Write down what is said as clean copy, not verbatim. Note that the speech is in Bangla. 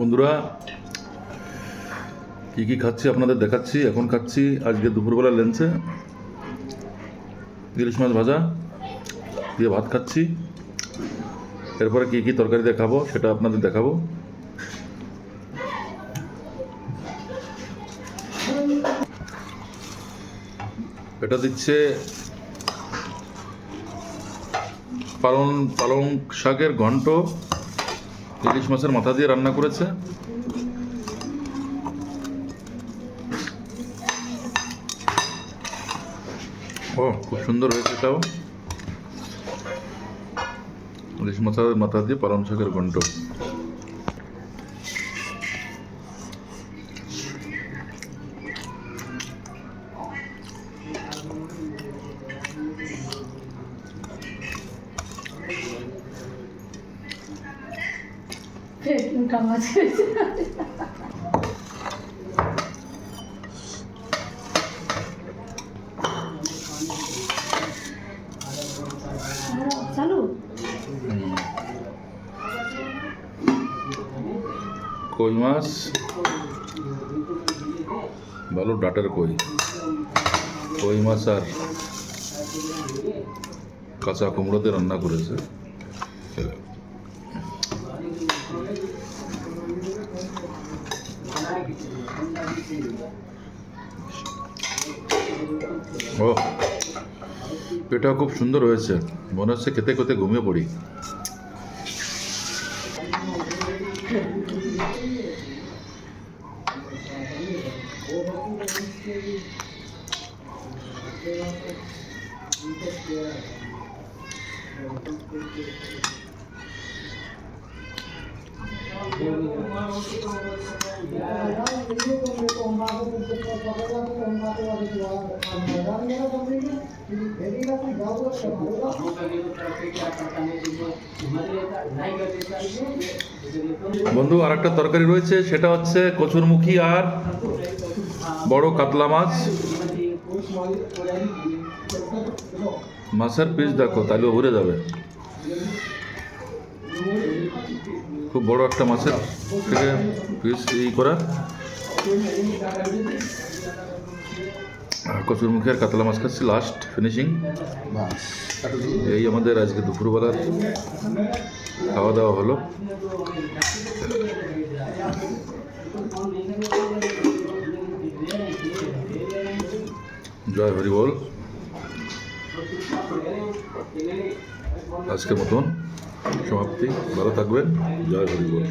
বন্ধুরা কি কি খাচ্ছি আপনাদের দেখাচ্ছি। এখন খাচ্ছি আজকে দুপুরবেলা লাঞ্চে ইলিশ মাছ ভাজা দিয়ে ভাত খাচ্ছি। এরপরে কি কি তরকারি দিয়ে খাবো সেটা আপনাদের দেখাবো। এটা দিচ্ছে পালং শাকের ঘন্ট ইলিশ মাছের মাথা দিয়ে রান্না করেছে। ও খুব সুন্দর হয়েছে। এটাও ইলিশ মাছের মাথা দিয়ে পালং শাকের ঘন্ট। কই মাছ, ভালো ডাটার কই মাছ আর কাঁচা কুমড়ো দিয়ে রান্না করেছে। ও এটা খুব সুন্দর হয়েছে, মনে হচ্ছে খেতে খেতে ঘুমিয়ে পড়ি। বন্ধু আর একটা তরকারি রয়েছে, সেটা হচ্ছে কচুরমুখী আর বড় কাতলা মাছ। মাছের পিস দেখো, তাহলে ভরে যাবে। খুব বড় একটা মাছের থেকে পিস করা। কচুরমুখী আর কাতলা মাছ খাচ্ছি, লাস্ট ফিনিশিং। এই আমাদের আজকে দুপুরবেলার খাওয়া দাওয়া হলো। জয় হরি বল। আজকের মতন সমাপ্তি। ভালো থাকবেন। জয় হরি বল।